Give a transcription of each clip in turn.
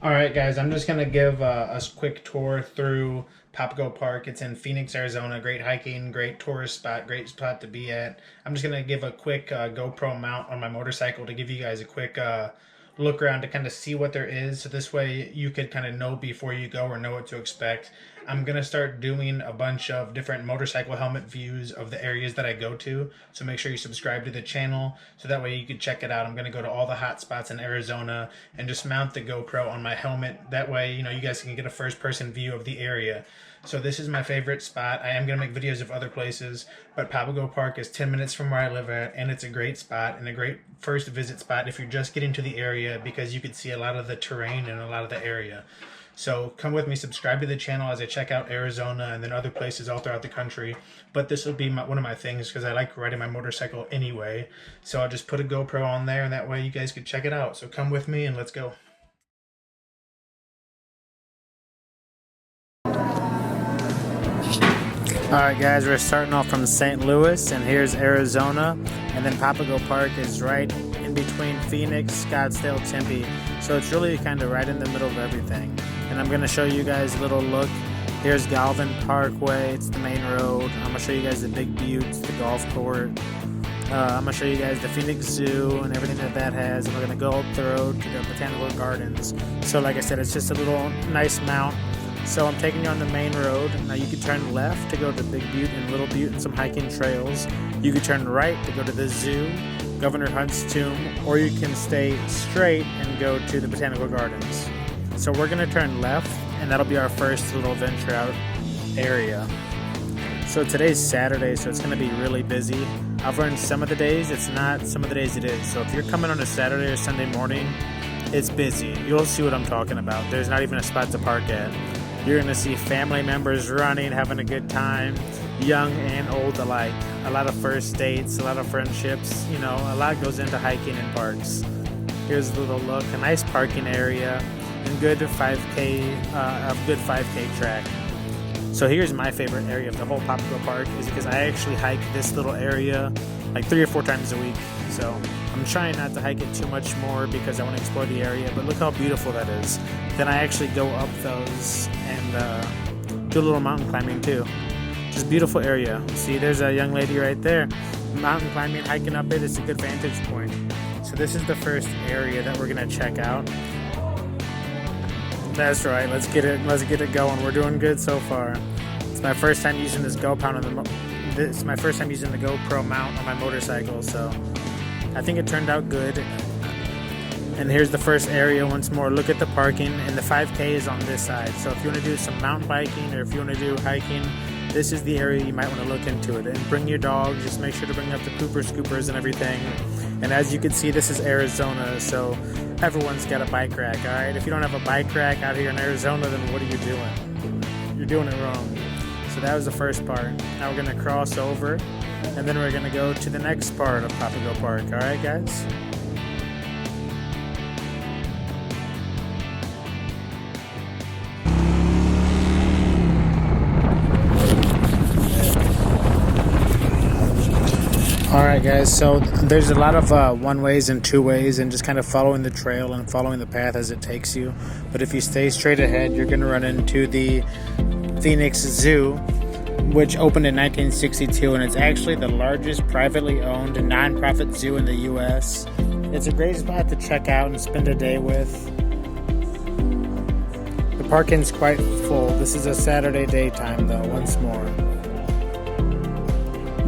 All right, guys, I'm just going to give a quick tour through Papago Park. It's in Phoenix, Arizona. Great hiking, great tourist spot, great spot to be at. I'm just going to give a quick GoPro mount on my motorcycle to give you guys a quick look around to kind of see what there is. So this way you could kind of know before you go or know what to expect. I'm going to start doing a bunch of different motorcycle helmet views of the areas that I go to. So make sure you subscribe to the channel so that way you can check it out. I'm going to go to all the hot spots in Arizona and just mount the GoPro on my helmet. That way, you guys can get a first person view of the area. So this is my favorite spot. I am going to make videos of other places, but Papago Park is 10 minutes from where I live at, and it's a great spot and a great first visit spot if you're just getting to the area because you can see a lot of the terrain and a lot of the area. So come with me, subscribe to the channel as I check out Arizona and then other places all throughout the country. But this will be one of my things because I like riding my motorcycle anyway. So I'll just put a GoPro on there and that way you guys can check it out. So come with me and let's go. Alright guys, we're starting off from St. Louis and here's Arizona, and then Papago Park is right in between Phoenix, Scottsdale, Tempe. So it's really kind of right in the middle of everything. And I'm going to show you guys a little look. Here's Galvin Parkway, it's the main road. I'm going to show you guys the Big Buttes, the golf court. I'm going to show you guys the Phoenix Zoo and everything that has. And we're going to go up the road to the Botanical Gardens. So like I said, it's just a little nice mount. So I'm taking you on the main road. Now you can turn left to go to Big Butte and Little Butte and some hiking trails. You can turn right to go to the zoo, Governor Hunt's tomb, or you can stay straight and go to the Botanical Gardens. So we're going to turn left, and that'll be our first little venture out area. So today's Saturday, so it's going to be really busy. I've learned some of the days it's not, some of the days it is. So if you're coming on a Saturday or Sunday morning, it's busy. You'll see what I'm talking about. There's not even a spot to park at. You're going to see family members running, having a good time, young and old alike. A lot of first dates, a lot of friendships, a lot goes into hiking in parks. Here's a little look, a nice parking area, and good 5K track. So here's my favorite area of the whole Papago Park is because I actually hike this little area like 3 or 4 times a week. So I'm trying not to hike it too much more because I want to explore the area, but look how beautiful that is. Then I actually go up those and do a little mountain climbing too. Just beautiful area. See, there's a young lady right there. Mountain climbing, hiking up it, it's a good vantage point. So this is the first area that we're gonna check out. That's right, let's get it going. We're doing good so far. It's my first time using this It's my first time using the GoPro mount on my motorcycle, so I think it turned out good. And here's the first area once more. Look at the parking, and the 5K is on this side. So if you want to do some mountain biking or if you want to do hiking, this is the area you might want to look into it. And bring your dog. Just make sure to bring up the pooper scoopers and everything. And as you can see, this is Arizona, so everyone's got a bike rack, all right? If you don't have a bike rack out here in Arizona, then what are you doing? You're doing it wrong. So that was the first part. Now we're going to cross over, and then we're going to go to the next part of Papago Park. All right, guys? Alright guys, so there's a lot of one ways and two ways and just kind of following the trail and following the path as it takes you. But if you stay straight ahead, you're going to run into the Phoenix Zoo, which opened in 1962, and it's actually the largest privately owned non-profit zoo in the U.S. It's a great spot to check out and spend a day with. The parking's quite full. This is a Saturday daytime though, once more.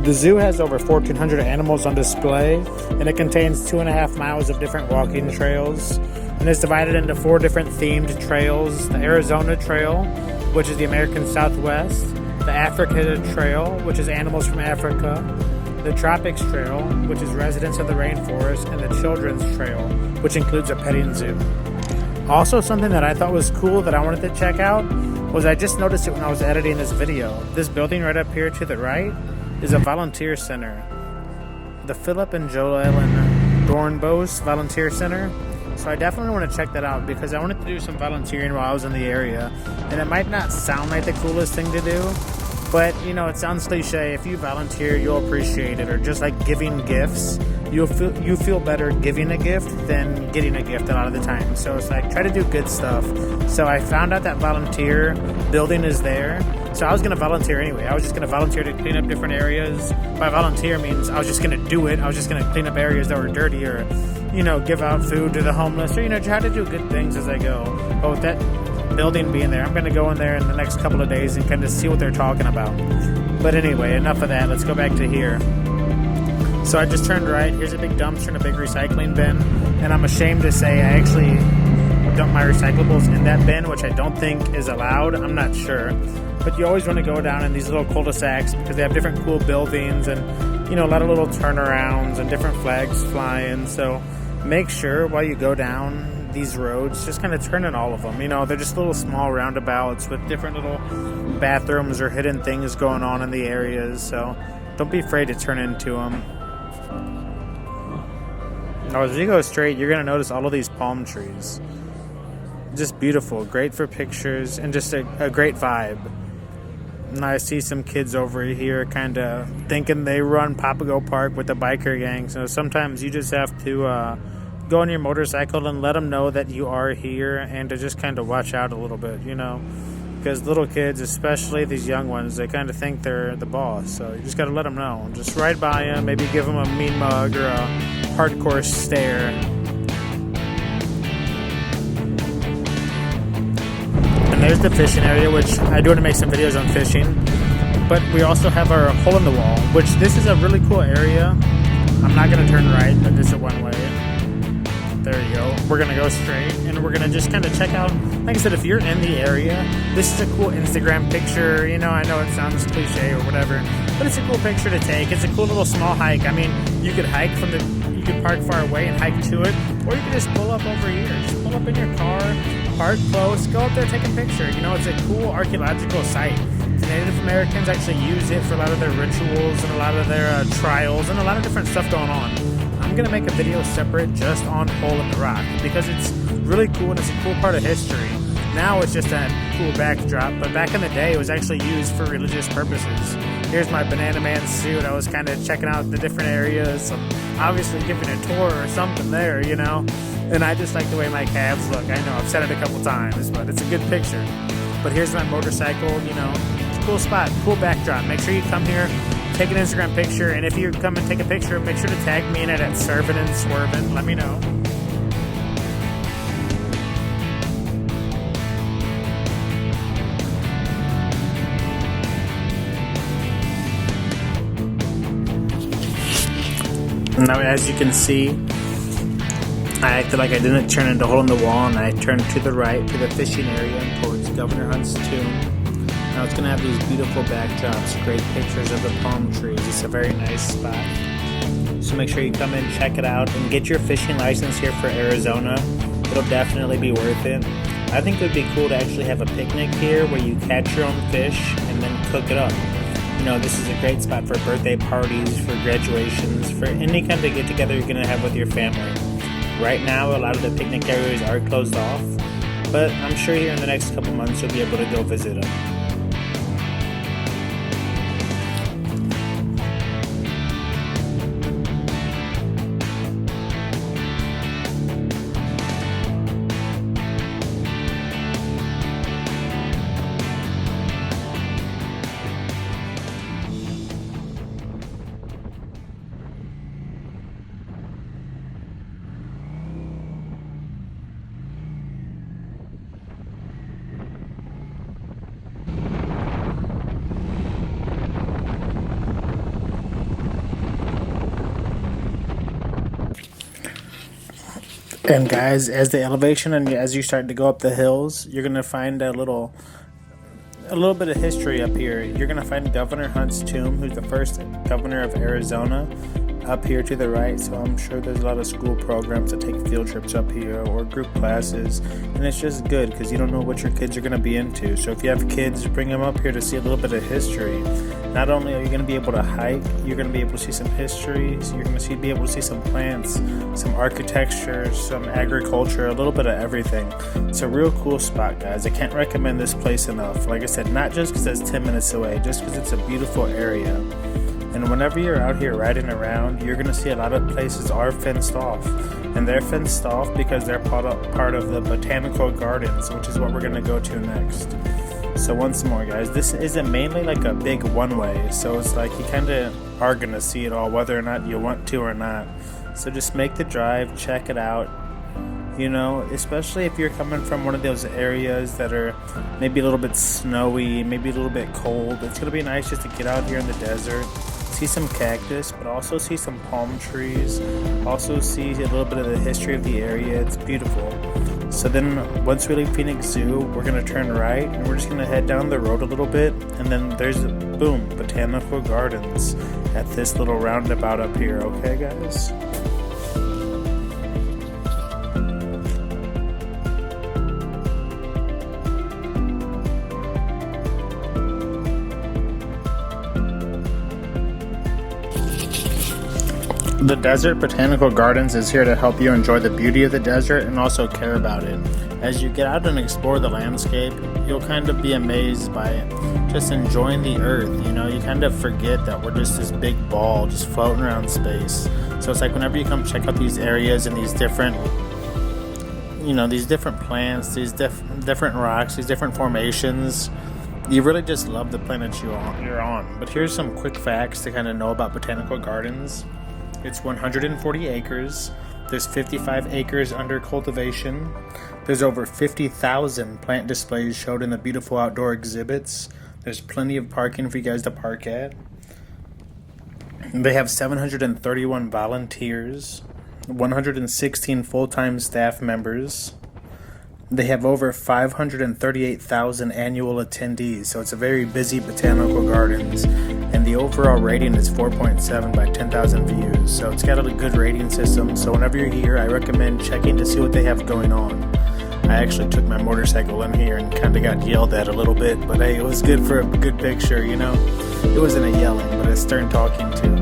The zoo has over 1,400 animals on display, and it contains 2.5 miles of different walking trails, and it's divided into 4 different themed trails: the Arizona Trail, which is the American Southwest, the Africa Trail, which is animals from Africa, the Tropics Trail, which is residents of the rainforest, and the Children's Trail, which includes a petting zoo. Also, something that I thought was cool that I wanted to check out was I just noticed it when I was editing this video. This building right up here to the right is a volunteer center. The Philip and Joellen Dornbos Volunteer Center. So I definitely want to check that out because I wanted to do some volunteering while I was in the area. And it might not sound like the coolest thing to do, but it sounds cliche. If you volunteer, you'll appreciate it. Or just like giving gifts, you feel better giving a gift than getting a gift a lot of the time. So it's like, try to do good stuff. So I found out that volunteer building is there. So I was going to volunteer anyway. I was just going to volunteer to clean up different areas. By volunteer means I was just going to do it. I was just going to clean up areas that were dirty, or, give out food to the homeless, or, try to do good things as I go. But with that building being there, I'm going to go in there in the next couple of days and kind of see what they're talking about. But anyway, enough of that. Let's go back to here. So I just turned right. Here's a big dumpster and a big recycling bin. And I'm ashamed to say I actually dump my recyclables in that bin, which I don't think is allowed. I'm not sure. But you always want to go down in these little cul-de-sacs because they have different cool buildings and, a lot of little turnarounds and different flags flying. So make sure while you go down these roads, just kind of turn in all of them. They're just little small roundabouts with different little bathrooms or hidden things going on in the areas. So don't be afraid to turn into them. Now, as you go straight, you're going to notice all of these palm trees. Just beautiful, great for pictures, and just a great vibe. And I see some kids over here kind of thinking they run Papago Park with the biker gang. So sometimes you just have to go on your motorcycle and let them know that you are here, and to just kind of watch out a little bit, because little kids, especially these young ones, they kind of think they're the boss. So you just got to let them know. Just ride by them, maybe give them a mean mug or a hardcore stare. And there's the fishing area, which I do want to make some videos on fishing. But we also have our hole in the wall, which this is a really cool area. I'm not going to turn right, but this is one way. There you go. We're going to go straight, and we're going to just kind of check out. Like I said, if you're in the area, this is a cool Instagram picture. I know it sounds cliche or whatever, but it's a cool picture to take. It's a cool little small hike. I mean, you could hike you could park far away and hike to it, or you could just pull up over here. Just pull up in your car, park close, go up there, take a picture. It's a cool archaeological site. The Native Americans actually use it for a lot of their rituals and a lot of their trials and a lot of different stuff going on. I'm going to make a video separate just on Hole in the Rock because it's really cool and it's a cool part of history. Now it's just a cool backdrop, but back in the day it was actually used for religious purposes. Here's my Banana Man suit. I was kind of checking out the different areas, obviously giving a tour or something there, and I just like the way my calves look. I know I've said it a couple times, but it's a good picture. But here's my motorcycle, it's a cool spot, cool backdrop. Make sure you come here, take an Instagram picture, and if you come and take a picture, make sure to tag me in it at Servin and Swervin'. Let me know. Now, as you can see, I acted like I didn't turn into a hole in the wall, and I turned to the right to the fishing area and towards Governor Hunt's tomb. Now it's going to have these beautiful backdrops, great pictures of the palm trees. It's a very nice spot. So make sure you come in, check it out, and get your fishing license here for Arizona. It'll definitely be worth it. I think it would be cool to actually have a picnic here where you catch your own fish and then cook it up. This is a great spot for birthday parties, for graduations, for any kind of get-together you're going to have with your family. Right now, a lot of the picnic areas are closed off, but I'm sure here in the next couple months you'll be able to go visit them. And guys, as the elevation and as you start to go up the hills, you're going to find a little bit of history up here. You're going to find Governor Hunt's tomb, who's the first governor of Arizona, up here to the right. So I'm sure there's a lot of school programs that take field trips up here or group classes, and it's just good because you don't know what your kids are going to be into. So if you have kids, bring them up here to see a little bit of history. Not only are you going to be able to hike, you're going to be able to see some history, so you're going to be able to see some plants, some architecture, some agriculture, a little bit of everything. It's a real cool spot, guys. I can't recommend this place enough. Like I said, not just because it's 10 minutes away, just because it's a beautiful area. And whenever you're out here riding around, you're going to see a lot of places are fenced off. And they're fenced off because they're part of the botanical gardens, which is what we're going to go to next. So once more, guys, this isn't mainly like a big one-way. So it's like you kind of are going to see it all, whether or not you want to or not. So just make the drive, check it out. You know, especially if you're coming from one of those areas that are maybe a little bit snowy, maybe a little bit cold. It's going to be nice just to get out here in the desert, see some cactus, but also see some palm trees, also see a little bit of the history of the area. It's beautiful. So then once we leave Phoenix Zoo, we're going to turn right and we're just going to head down the road a little bit, and then there's, boom, Botanical Gardens at this little roundabout up here. Okay, guys? The Desert Botanical Gardens is here to help you enjoy the beauty of the desert and also care about it. As you get out and explore the landscape, you'll kind of be amazed by just enjoying the earth. You know, you kind of forget that we're just this big ball just floating around space. So it's like whenever you come check out these areas and these different, you know, these different plants, these different rocks, these different formations, you really just love the planet you're on. But here's some quick facts to kind of know about Botanical Gardens. It's 140 acres. There's 55 acres under cultivation. There's over 50,000 plant displays showed in the beautiful outdoor exhibits. There's plenty of parking for you guys to park at. They have 731 volunteers, 116 full-time staff members. They have over 538,000 annual attendees, so it's a very busy botanical gardens. And the overall rating is 4.7 by 10,000 views, so it's got a good rating system. So whenever you're here, I recommend checking to see what they have going on. I actually took my motorcycle in here and kind of got yelled at a little bit, but hey, it was good for a good picture, you know. It wasn't a yelling, but a stern talking too.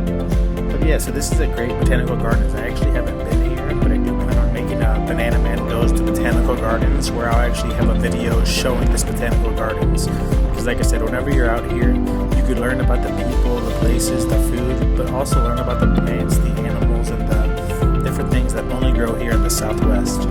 But yeah, so this is a great botanical gardens. I actually haven't been here, but I do plan on making a Banana Man Goes to Botanical Gardens, where I'll actually have a video showing this botanical gardens. Because like I said, whenever you're out here, you could learn about the people, the places, the food, but also learn about the plants, the animals, and the different things that only grow here in the Southwest.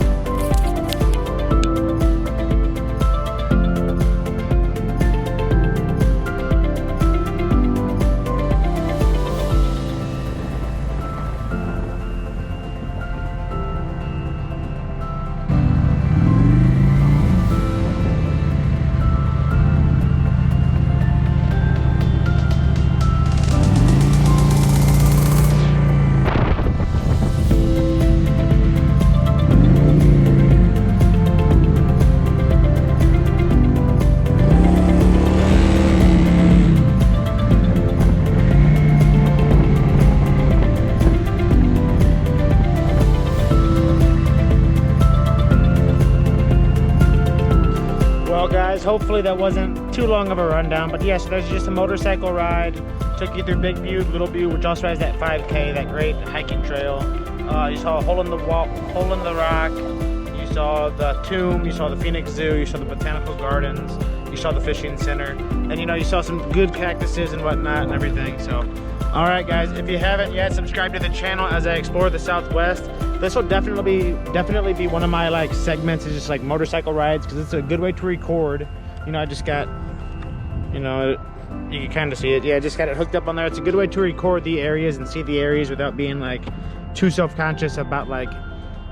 Guys, hopefully that wasn't too long of a rundown, but yes, there's just a motorcycle ride. Took you through Big Butte, Little Butte, which also has that 5K, that great hiking trail. You saw a hole in the wall, hole in the rock. You saw the tomb. You saw the Phoenix Zoo. You saw the botanical gardens. You saw the fishing center, and you know, you saw some good cactuses and whatnot and everything. So, all right, guys, if you haven't yet, subscribe to the channel as I explore the Southwest. This will definitely be one of my like segments, is just like motorcycle rides, because it's a good way to record. You know, I just got, you know, you can kind of see it. Yeah, I just got it hooked up on there. It's a good way to record the areas and see the areas without being like too self-conscious about like,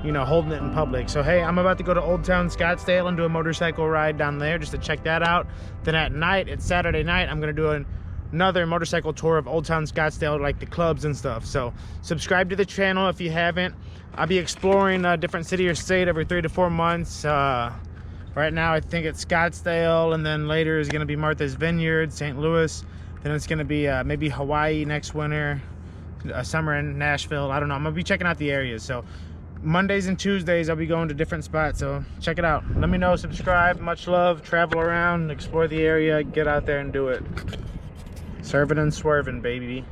you know, holding it in public. So hey, I'm about to go to Old Town Scottsdale and do a motorcycle ride down there just to check that out. Then at night, it's Saturday night, I'm gonna do another motorcycle tour of Old Town Scottsdale, like the clubs and stuff. So subscribe to the channel if you haven't. I'll be exploring a different city or state every 3 to 4 months. Right now I think it's Scottsdale, and then later is going to be Martha's Vineyard, St. Louis. Then it's going to be maybe Hawaii next winter, summer in Nashville. I don't know. I'm going to be checking out the areas. So Mondays and Tuesdays I'll be going to different spots. So check it out. Let me know. Subscribe. Much love. Travel around, explore the area, get out there and do it. Serving and swerving, baby.